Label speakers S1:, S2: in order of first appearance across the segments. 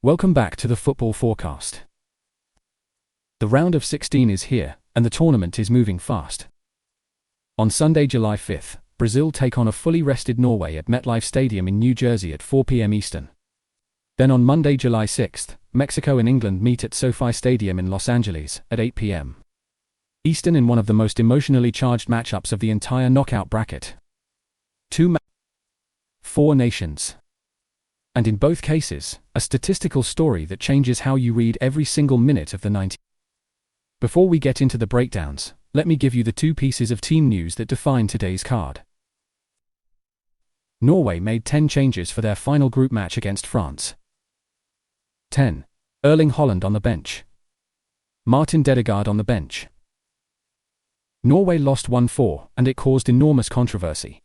S1: Welcome back to the Football Forecast. The round of 16 is here, and the tournament is moving fast. On Sunday, July 5th, Brazil take on a fully rested Norway at MetLife Stadium in New Jersey at 4 p.m. Eastern. Then on Monday, July 6th, Mexico and England meet at SoFi Stadium in Los Angeles at 8 p.m. Eastern in one of the most emotionally charged matchups of the entire knockout bracket. 4 nations. And in both cases, a statistical story that changes how you read every single minute of the 90. Before we get into the breakdowns, let me give you the 2 pieces of team news that define today's card. Norway made 10 changes for their final group match against France. 10. Erling Haaland on the bench. Martin Ødegaard on the bench. Norway lost 1-4, and it caused enormous controversy.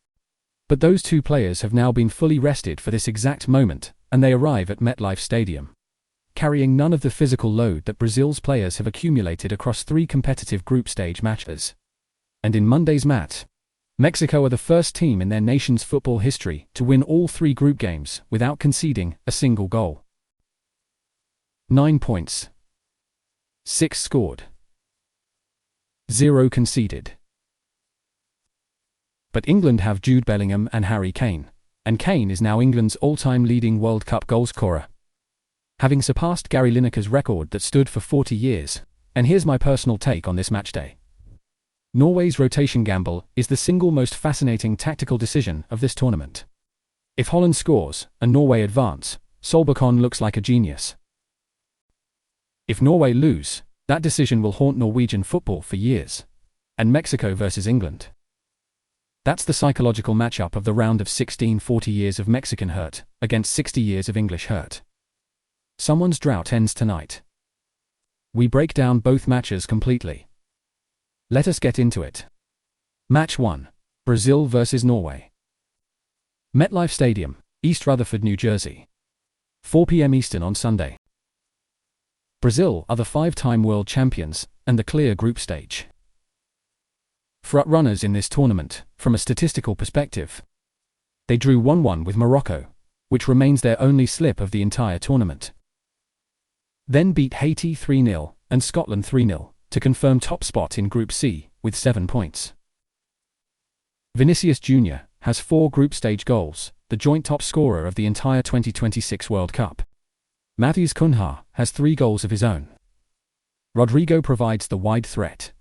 S1: But those 2 players have now been fully rested for this exact moment, and they arrive at MetLife Stadium, carrying none of the physical load that Brazil's players have accumulated across 3 competitive group stage matches. And in Monday's match, Mexico are the first team in their nation's football history to win all 3 group games without conceding a single goal. 9 points. 6 scored. 0 conceded. But England have Jude Bellingham and Harry Kane, and Kane is now England's all-time leading World Cup goalscorer, having surpassed Gary Lineker's record that stood for 40 years. And here's my personal take on this matchday. Norway's rotation gamble is the single most fascinating tactical decision of this tournament. If Haaland scores and Norway advance, Solbakken looks like a genius. If Norway lose, that decision will haunt Norwegian football for years. And Mexico versus England. That's the psychological matchup of the round of 16, 40 years of Mexican hurt against 60 years of English hurt. Someone's drought ends tonight. We break down both matches completely. Let us get into it. Match 1. Brazil versus Norway. MetLife Stadium, East Rutherford, New Jersey. 4 p.m. Eastern on Sunday. Brazil are the 5-time world champions and the clear group stage front-runners in this tournament, from a statistical perspective. They drew 1-1 with Morocco, which remains their only slip of the entire tournament. Then beat Haiti 3-0 and Scotland 3-0 to confirm top spot in Group C with 7 points. Vinícius Júnior has 4 group stage goals, the joint top scorer of the entire 2026 World Cup. Matheus Cunha has 3 goals of his own. Rodrygo provides the wide threat.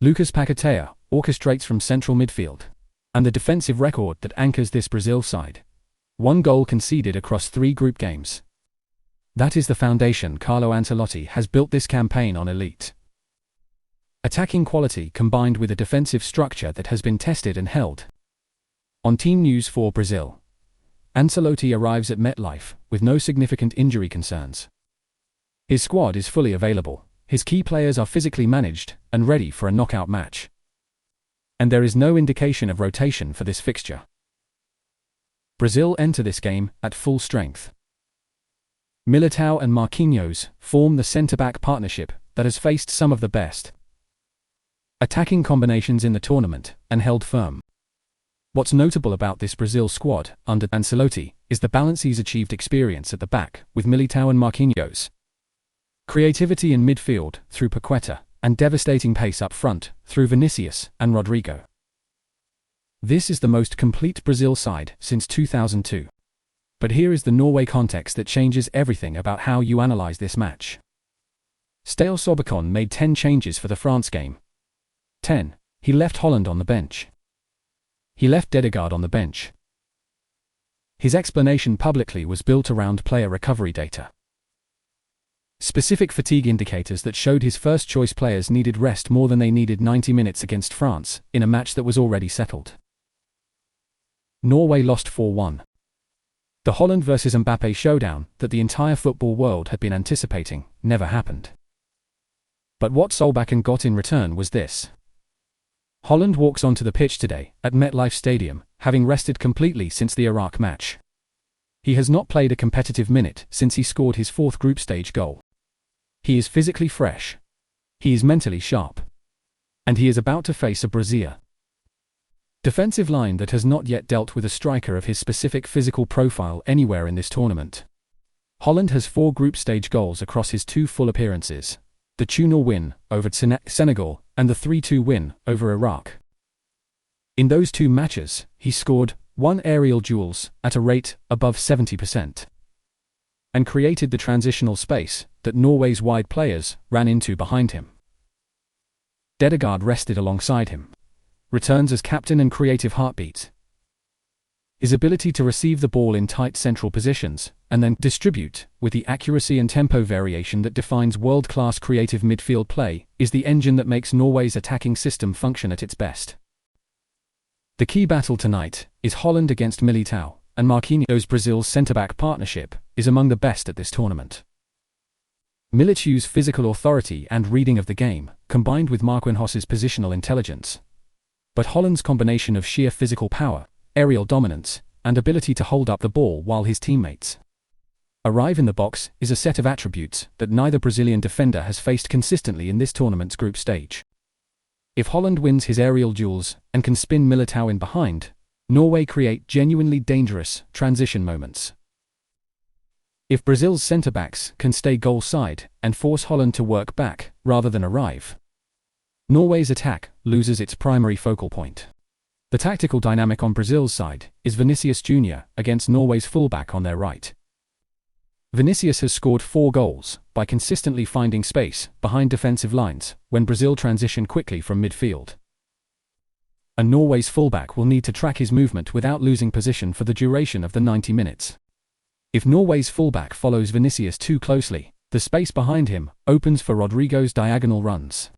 S1: Lucas Paquetá orchestrates from central midfield. And the defensive record that anchors this Brazil side. 1 goal conceded across 3 group games. That is the foundation Carlo Ancelotti has built this campaign on: elite attacking quality combined with a defensive structure that has been tested and held. On team news for Brazil, Ancelotti arrives at MetLife with no significant injury concerns. His squad is fully available. His key players are physically managed and ready for a knockout match. And there is no indication of rotation for this fixture. Brazil enter this game at full strength. Militão and Marquinhos form the centre-back partnership that has faced some of the best attacking combinations in the tournament and held firm. What's notable about this Brazil squad under Ancelotti is the balance he's achieved: experience at the back with Militão and Marquinhos, creativity in midfield through Paquetá, and devastating pace up front through Vinícius and Rodrygo. This is the most complete Brazil side since 2002. But here is the Norway context that changes everything about how you analyze this match. Ståle Solbakken made 10 changes for the France game. 10. He left Haaland on the bench. He left Ødegaard on the bench. His explanation publicly was built around player recovery data. Specific fatigue indicators that showed his first-choice players needed rest more than they needed 90 minutes against France, in a match that was already settled. Norway lost 4-1. The Haaland versus Mbappé showdown that the entire football world had been anticipating never happened. But what Solbakken got in return was this. Haaland walks onto the pitch today at MetLife Stadium, having rested completely since the Iraq match. He has not played a competitive minute since he scored his 4th group stage goal. He is physically fresh. He is mentally sharp. And he is about to face a Brazil defensive line that has not yet dealt with a striker of his specific physical profile anywhere in this tournament. Haaland has 4 group stage goals across his 2 full appearances: the 2-0 win over Senegal and the 3-2 win over Iraq. In those 2 matches, he scored 1 aerial duels at a rate above 70% and created the transitional space that Norway's wide players ran into behind him. Ødegaard rested alongside him, returns as captain and creative heartbeat. His ability to receive the ball in tight central positions and then distribute with the accuracy and tempo variation that defines world-class creative midfield play is the engine that makes Norway's attacking system function at its best. The key battle tonight is Haaland against Militão and Marquinhos. Brazil's centre-back partnership is among the best at this tournament. Militão's physical authority and reading of the game, combined with Marquinhos's positional intelligence. But Haaland's combination of sheer physical power, aerial dominance, and ability to hold up the ball while his teammates arrive in the box is a set of attributes that neither Brazilian defender has faced consistently in this tournament's group stage. If Haaland wins his aerial duels and can spin Militão in behind, Norway create genuinely dangerous transition moments. If Brazil's centre-backs can stay goal side and force Haaland to work back rather than arrive, Norway's attack loses its primary focal point. The tactical dynamic on Brazil's side is Vinícius Júnior against Norway's fullback on their right. Vinícius has scored 4 goals by consistently finding space behind defensive lines when Brazil transition quickly from midfield. And Norway's fullback will need to track his movement without losing position for the duration of the 90 minutes. If Norway's fullback follows Vinícius too closely, the space behind him opens for Rodrygo's diagonal runs.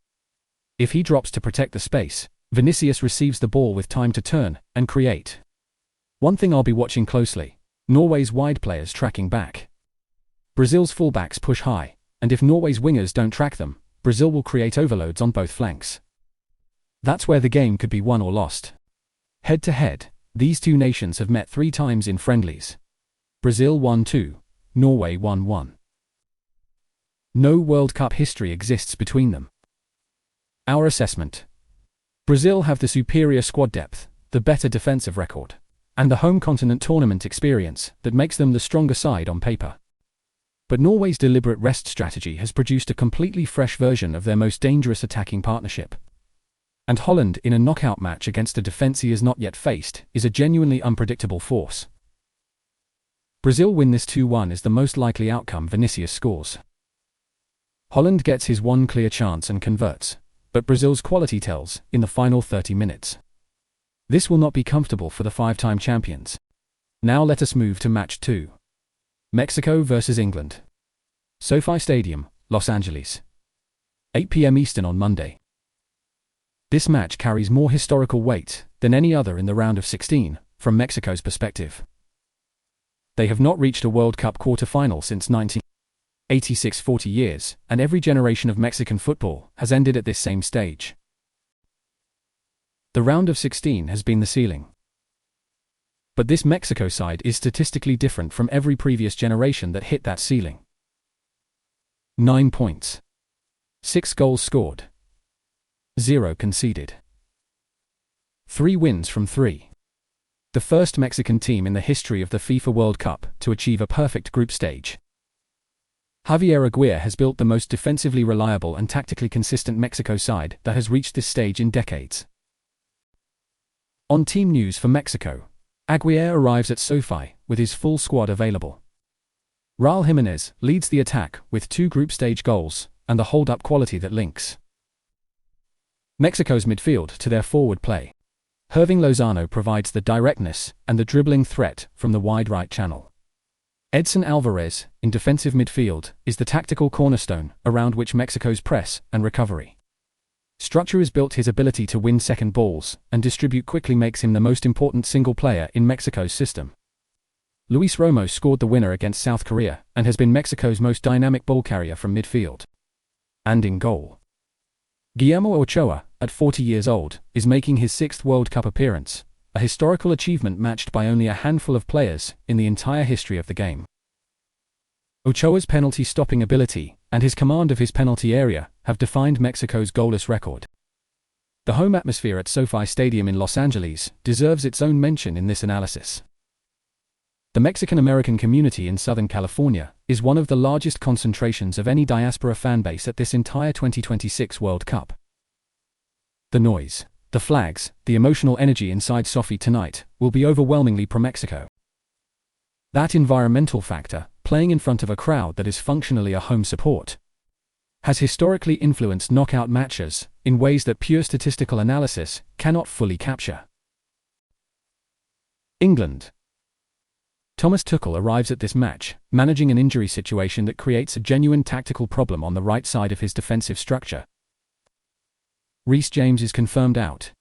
S1: If he drops to protect the space, Vinícius receives the ball with time to turn and create. One thing I'll be watching closely: Norway's wide players tracking back. Brazil's fullbacks push high, and if Norway's wingers don't track them, Brazil will create overloads on both flanks. That's where the game could be won or lost. Head-to-head, these 2 nations have met 3 times in friendlies. Brazil won 2, Norway won 1. No World Cup history exists between them. Our assessment: Brazil have the superior squad depth, the better defensive record, and the home continent tournament experience that makes them the stronger side on paper. But Norway's deliberate rest strategy has produced a completely fresh version of their most dangerous attacking partnership. And Haaland in a knockout match against a defense he has not yet faced is a genuinely unpredictable force. Brazil win this 2-1 is the most likely outcome. Vinícius scores. Haaland gets his one clear chance and converts, but Brazil's quality tells in the final 30 minutes. This will not be comfortable for the 5-time champions. Now let us move to match 2. Mexico vs England. SoFi Stadium, Los Angeles. 8 p.m. Eastern on Monday. This match carries more historical weight than any other in the round of 16, from Mexico's perspective. They have not reached a World Cup quarter-final since 1986, 40 years, and every generation of Mexican football has ended at this same stage. The round of 16 has been the ceiling. But this Mexico side is statistically different from every previous generation that hit that ceiling. 9 points. 6 goals scored. 0 conceded. 3 wins from 3. The first Mexican team in the history of the FIFA World Cup to achieve a perfect group stage. Javier Aguirre has built the most defensively reliable and tactically consistent Mexico side that has reached this stage in decades. On team news for Mexico, Aguirre arrives at SoFi with his full squad available. Raúl Jiménez leads the attack with 2 group stage goals and the hold-up quality that links Mexico's midfield to their forward play. Hirving Lozano provides the directness and the dribbling threat from the wide right channel. Edson Alvarez, in defensive midfield, is the tactical cornerstone around which Mexico's press and recovery structure is built. His ability to win second balls and distribute quickly makes him the most important single player in Mexico's system. Luis Romo scored the winner against South Korea and has been Mexico's most dynamic ball carrier from midfield. And in goal, Guillermo Ochoa, at 40 years old, is making his 6th World Cup appearance, a historical achievement matched by only a handful of players in the entire history of the game. Ochoa's penalty-stopping ability and his command of his penalty area have defined Mexico's goalless record. The home atmosphere at SoFi Stadium in Los Angeles deserves its own mention in this analysis. The Mexican-American community in Southern California is one of the largest concentrations of any diaspora fanbase at this entire 2026 World Cup. The noise, the flags, the emotional energy inside SoFi tonight will be overwhelmingly pro-Mexico. That environmental factor, playing in front of a crowd that is functionally a home support, has historically influenced knockout matches in ways that pure statistical analysis cannot fully capture. England. Thomas Tuchel arrives at this match, managing an injury situation that creates a genuine tactical problem on the right side of his defensive structure. Reece James is confirmed out.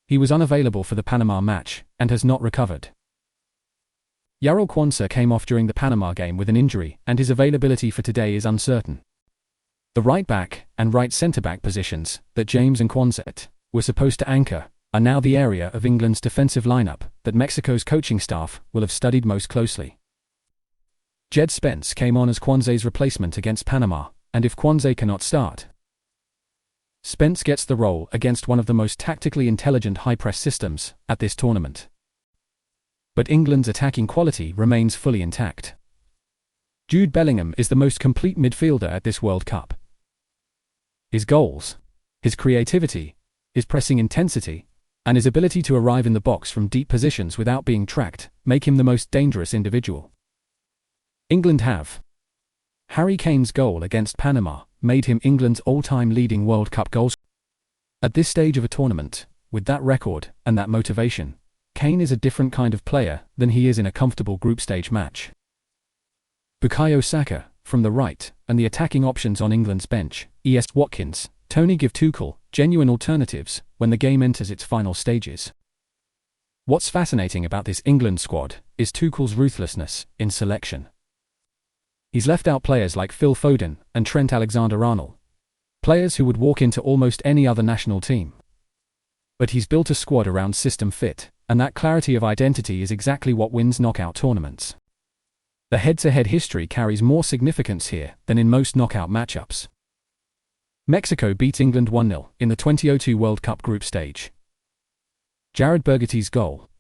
S1: He was unavailable for the Panama match and has not recovered. Yarel Quansah came off during the Panama game with an injury, and his availability for today is uncertain. The right back and right centre-back positions that James and Quansah were supposed to anchor are now the area of England's defensive lineup that Mexico's coaching staff will have studied most closely. Jed Spence came on as Quansah's replacement against Panama, and if Quansah cannot start, Spence gets the role against one of the most tactically intelligent high-press systems at this tournament. But England's attacking quality remains fully intact. Jude Bellingham is the most complete midfielder at this World Cup. His goals, his creativity, his pressing intensity, and his ability to arrive in the box from deep positions without being tracked make him the most dangerous individual. England have. Harry Kane's goal against Panama made him England's all-time leading World Cup goals. At this stage of a tournament, with that record and that motivation, Kane is a different kind of player than he is in a comfortable group stage match. Bukayo Saka, from the right, and the attacking options on England's bench, ES Watkins, Tony give Tuchel genuine alternatives when the game enters its final stages. What's fascinating about this England squad is Tuchel's ruthlessness in selection. He's left out players like Phil Foden and Trent Alexander-Arnold, players who would walk into almost any other national team. But he's built a squad around system fit, and that clarity of identity is exactly what wins knockout tournaments. The head-to-head history carries more significance here than in most knockout matchups. Mexico beat England 1-0 in the 2002 World Cup group stage. Jared Bergetti's goal.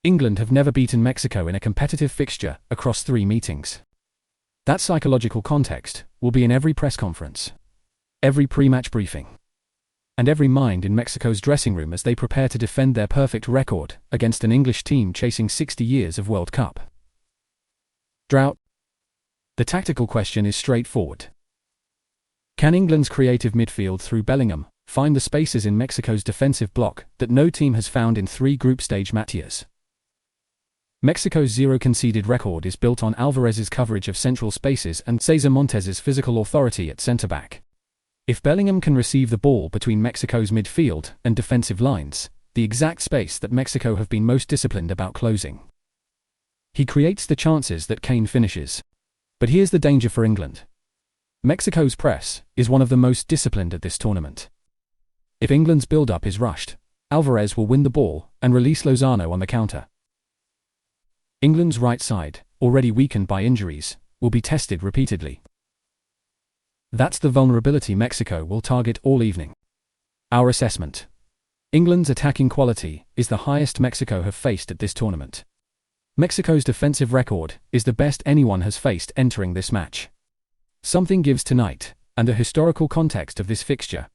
S1: England have never beaten Mexico in a competitive fixture across 3 meetings. That psychological context will be in every press conference, every pre-match briefing, and every mind in Mexico's dressing room as they prepare to defend their perfect record against an English team chasing 60 years of World Cup drought. The tactical question is straightforward. Can England's creative midfield through Bellingham find the spaces in Mexico's defensive block that no team has found in 3 group stage matches? Mexico's zero conceded record is built on Alvarez's coverage of central spaces and Cesar Montes's physical authority at centre-back. If Bellingham can receive the ball between Mexico's midfield and defensive lines, the exact space that Mexico have been most disciplined about closing, he creates the chances that Kane finishes. But here's the danger for England. Mexico's press is one of the most disciplined at this tournament. If England's build-up is rushed, Alvarez will win the ball and release Lozano on the counter. England's right side, already weakened by injuries, will be tested repeatedly. That's the vulnerability Mexico will target all evening. Our assessment. England's attacking quality is the highest Mexico have faced at this tournament. Mexico's defensive record is the best anyone has faced entering this match. Something gives tonight, and the historical context of this fixture.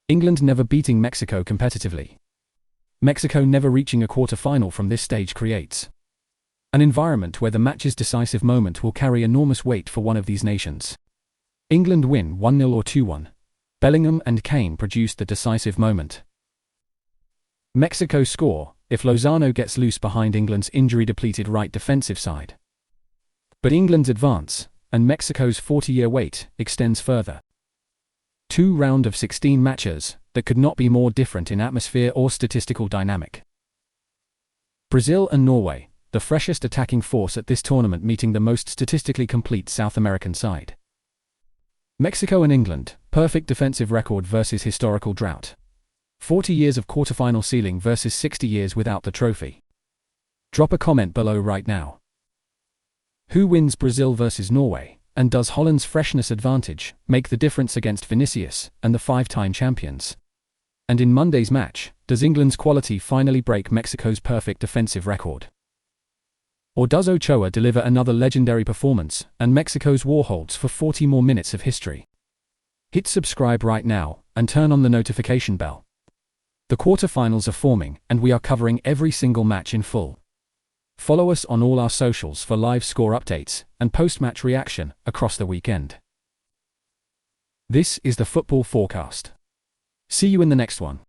S1: England never beating Mexico competitively. Mexico never reaching a quarter-final from this stage creates an environment where the match's decisive moment will carry enormous weight for one of these nations. England win 1-0 or 2-1. Bellingham and Kane produced the decisive moment. Mexico score if Lozano gets loose behind England's injury-depleted right defensive side. But England's advance, and Mexico's 40-year wait, extends further. 2 round of 16 matches that could not be more different in atmosphere or statistical dynamic. Brazil and Norway, the freshest attacking force at this tournament, meeting the most statistically complete South American side. Mexico and England, perfect defensive record versus historical drought. 40 years of quarterfinal ceiling versus 60 years without the trophy. Drop a comment below right now. Who wins Brazil versus Norway, and does Haaland's freshness advantage make the difference against Vinícius and the 5-time champions? And in Monday's match, does England's quality finally break Mexico's perfect defensive record? Or does Ochoa deliver another legendary performance, and Mexico's war holds for 40 more minutes of history? Hit subscribe right now, and turn on the notification bell. The quarterfinals are forming, and we are covering every single match in full. Follow us on all our socials for live score updates and post-match reaction across the weekend. This is the Football Forecast. See you in the next one.